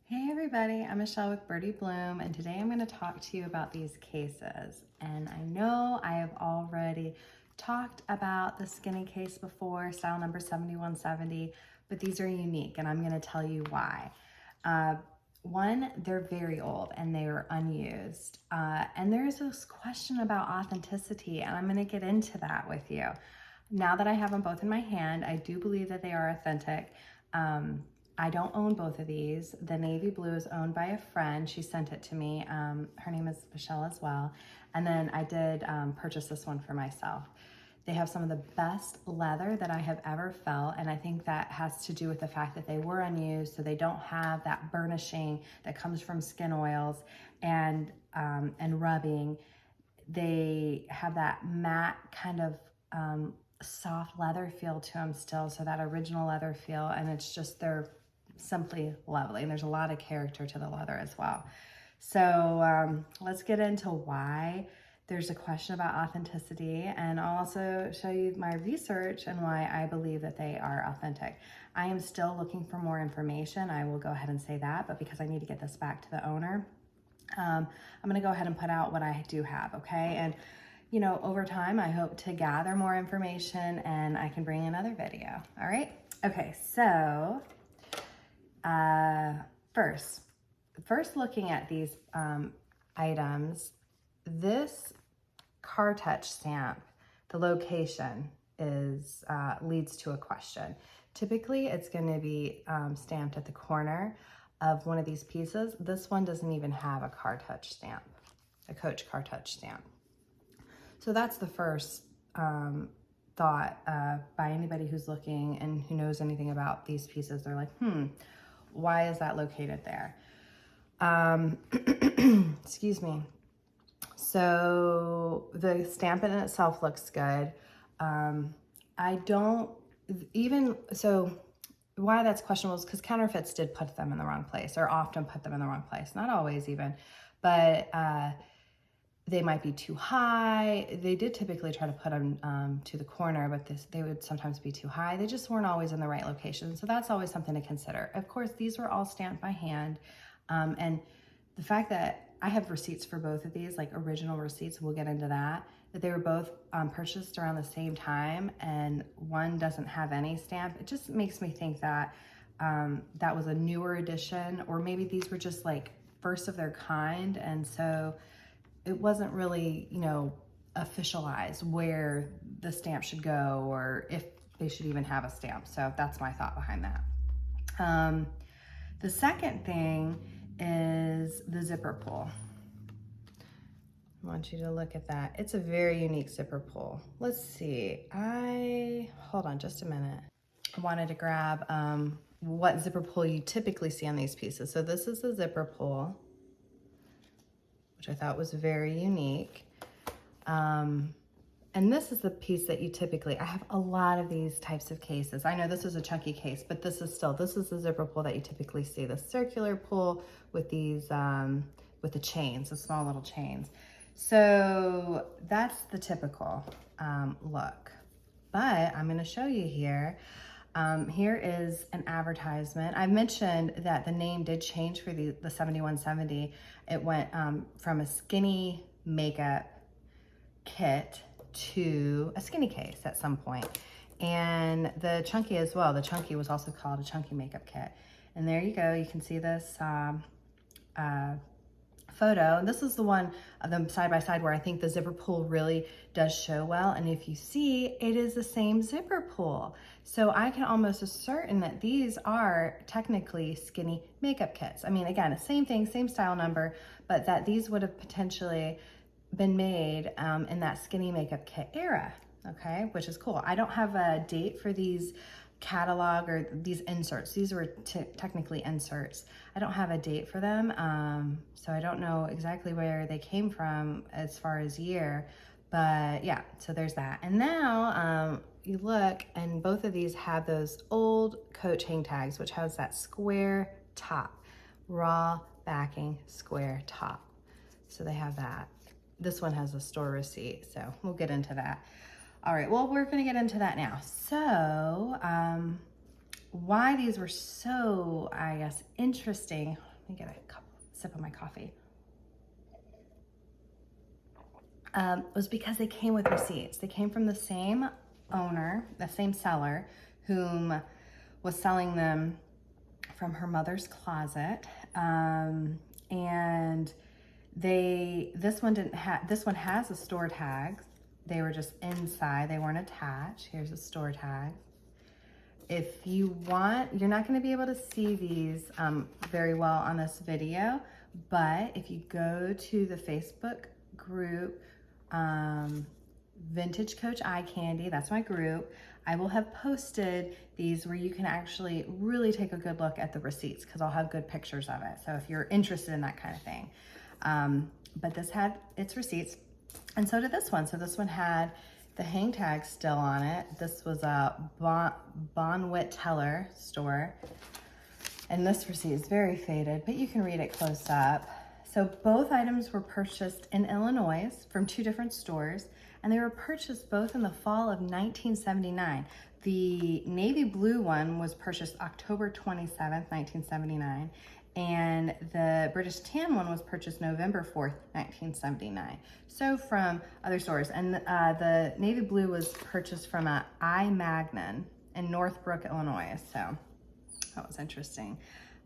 Hey everybody, I'm Michelle with Birdie Bloom, and today I'm going to talk to you about these cases. And I know I have already talked about the skinny case before, style number 7170, but these are unique and I'm going to tell you why. One, they're very old and they are unused. And there's this question about authenticity, and I'm going to get into that with you. Now that I have them both in my hand, I do believe that they are authentic. I don't own both of these. The navy blue is owned by a friend. She sent it to me. Her name is Michelle as well. And then I did purchase this one for myself. They have some of the best leather that I have ever felt, and I think that has to do with the fact that they were unused, so they don't have that burnishing that comes from skin oils and rubbing. They have that matte kind of soft leather feel to them still, so that original leather feel, and it's just, they're simply lovely, and there's a lot of character to the leather as well. So let's get into why there's a question about authenticity, and I'll also show you my research and why I believe that they are authentic. I am still looking for more information, I will go ahead and say that, but because I need to get this back to the owner, I'm gonna go ahead and put out what I do have, okay? And you know, over time, I hope to gather more information and I can bring another video, all right? Okay, so first looking at these items, this car touch stamp, the location is leads to a question. Typically, it's gonna be stamped at the corner of one of these pieces. This one doesn't even have a car touch stamp, a Coach car touch stamp. So that's the first thought by anybody who's looking and who knows anything about these pieces. They're like, why is that located there? Excuse me. So the stamp in itself looks good. I don't even, so why that's questionable is because counterfeits did put them in the wrong place, or often put them in the wrong place. Not always even, but they might be too high. They did typically try to put them to the corner, but they would sometimes be too high. They just weren't always in the right location. So that's always something to consider. Of course, these were all stamped by hand. And the fact that I have receipts for both of these, like original receipts, we'll get into that they were both purchased around the same time and one doesn't have any stamp. It just makes me think that that was a newer edition, or maybe these were just like first of their kind. And so it wasn't really, you know, officialized where the stamp should go or if they should even have a stamp. So that's my thought behind that. The second thing is the zipper pull. I want you to look at that. It's a very unique zipper pull. Let's see, hold on just a minute. I wanted to grab what zipper pull you typically see on these pieces. So this is the zipper pull, which I thought was very unique. And this is the piece that you typically, I have a lot of these types of cases. I know this is a chunky case, but this is the zipper pull that you typically see, the circular pull with these, with the chains, the small little chains. So that's the typical look. But I'm gonna show you here. Here is an advertisement. I mentioned that the name did change for the 7170. It went from a skinny makeup kit to a skinny case at some point. And the chunky as well. The chunky was also called a chunky makeup kit. And there you go. You can see this photo. And this is the one of them side by side where I think the zipper pull really does show well. And if you see, it is the same zipper pull. So I can almost ascertain that these are technically skinny makeup kits. I mean, again, same thing, same style number, but that these would have potentially been made in that skinny makeup kit era, okay, which is cool. I don't have a date for these catalog or these inserts. These were technically inserts. I don't have a date for them, so I don't know exactly where they came from as far as year, but yeah, so there's that. And now you look, and both of these have those old Coach hang tags, which has that square top, raw backing square top. So they have that. This one has a store receipt, so we'll get into that. All right, well, we're gonna get into that now. So why these were so, I guess, interesting Let me get a sip of my coffee. Was because they came with receipts. They came from the same owner, the same seller, whom was selling them from her mother's closet. And this one has a store tag. They were just inside, they weren't attached. Here's a store tag. If you want, you're not going to be able to see these very well on this video, but if you go to the Facebook group, Vintage Coach Eye Candy, that's my group, I will have posted these where you can actually really take a good look at the receipts, because I'll have good pictures of it. So if you're interested in that kind of thing. But this had its receipts, and so did this one. So this one had the hang tag still on it. This was a Bonwit Teller store. And this receipt is very faded, but you can read it close up. So both items were purchased in Illinois from 2 different stores, and they were purchased both in the fall of 1979. The navy blue one was purchased October 27th, 1979, and the British tan one was purchased November 4th, 1979. So from other stores. And the navy blue was purchased from I Magnin in Northbrook, Illinois. So that was interesting.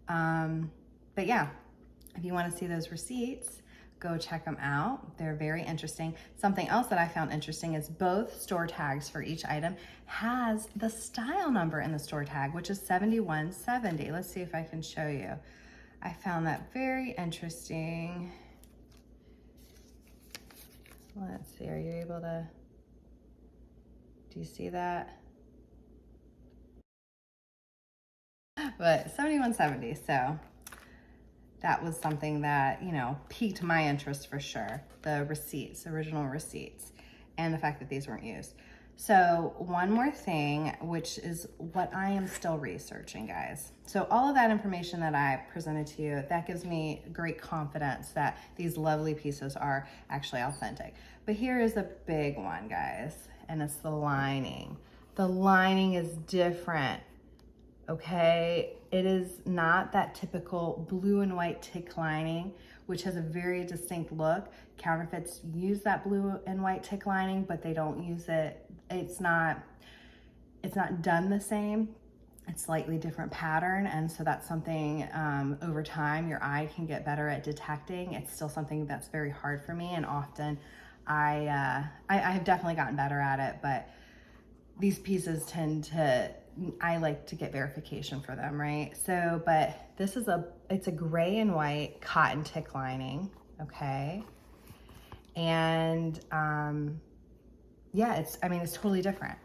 But yeah, if you want to see those receipts, go check them out. They're very interesting. Something else that I found interesting is both store tags for each item has the style number in the store tag, which is 7170. Let's see if I can show you. I found that very interesting. Let's see, are you able to, do you see that? But 7170, so that was something that, you know, piqued my interest for sure. The receipts, original receipts, and the fact that these weren't used. So one more thing, which is what I am still researching, guys. So all of that information that I presented to you, that gives me great confidence that these lovely pieces are actually authentic. But here is a big one, guys, and it's the lining. The lining is different, okay? It is not that typical blue and white tick lining, which has a very distinct look. Counterfeits use that blue and white tick lining, but they don't use it. It's not done the same. It's slightly different pattern, and so that's something over time your eye can get better at detecting. It's still something that's very hard for me, and often I have definitely gotten better at it, but these pieces I like to get verification for them, right? So, but this is it's a gray and white cotton tick lining, okay? And yeah, it's totally different.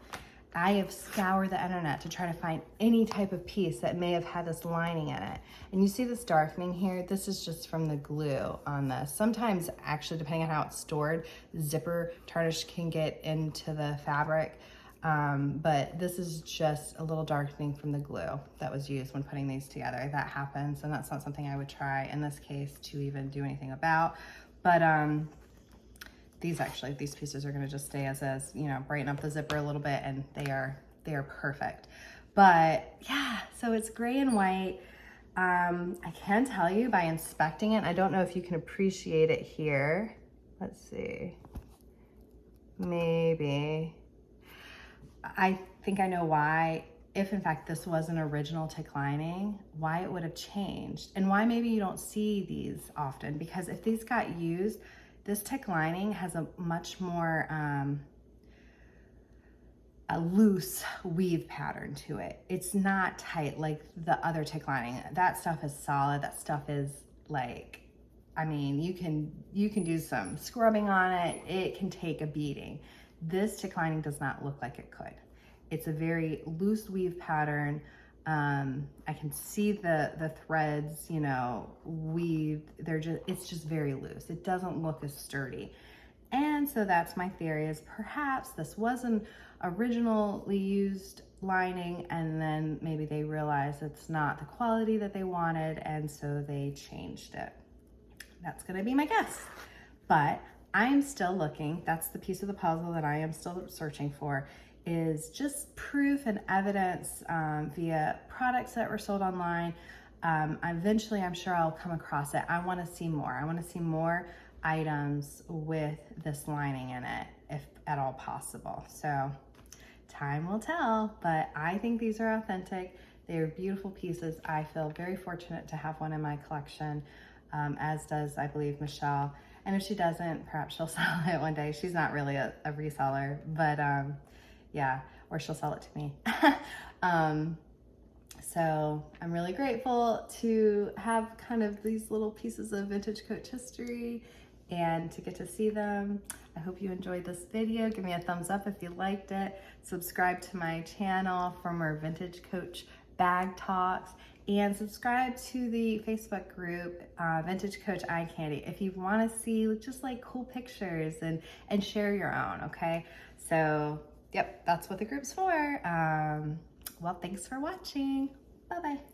I have scoured the internet to try to find any type of piece that may have had this lining in it. And you see this darkening here? This is just from the glue on this. Sometimes, actually, depending on how it's stored, zipper tarnish can get into the fabric. But this is just a little darkening from the glue that was used when putting these together. That happens, and that's not something I would try in this case to even do anything about. But these pieces are gonna just stay as is, you know, brighten up the zipper a little bit, and they are perfect. But yeah, so it's gray and white. I can tell you by inspecting it, I don't know if you can appreciate it here. Let's see, maybe. I think I know why, if in fact this was an original tick lining, why it would have changed, and why maybe you don't see these often, because if these got used, this tick lining has a much more a loose weave pattern to it. It's not tight like the other tick lining. That stuff is solid. That stuff is like, I mean, you can do some scrubbing on it. It can take a beating. This tick lining does not look like it could. It's a very loose weave pattern. I can see the threads, you know, weaved. It's just very loose. It doesn't look as sturdy. And so that's my theory, is perhaps this was an originally used lining, and then maybe they realized it's not the quality that they wanted, and so they changed it. That's gonna be my guess. But I'm still looking. That's the piece of the puzzle that I am still searching for, is just proof and evidence via products that were sold online, Eventually, I'm sure I'll come across it. I want to see more. I want to see more items with this lining in it, if at all possible. So time will tell, but I think these are authentic. They're beautiful pieces. I feel very fortunate to have one in my collection, as does, I believe, Michelle. And if she doesn't, perhaps she'll sell it one day. She's not really a reseller, but yeah, or she'll sell it to me. So I'm really grateful to have kind of these little pieces of vintage coach history and to get to see them. I hope you enjoyed this video. Give me a thumbs up if you liked it. Subscribe to my channel for more vintage coach bag talks, and subscribe to the Facebook group, Vintage Coach Eye Candy, if you want to see just like cool pictures and share your own, okay? So, yep, that's what the group's for. Well, thanks for watching. Bye-bye.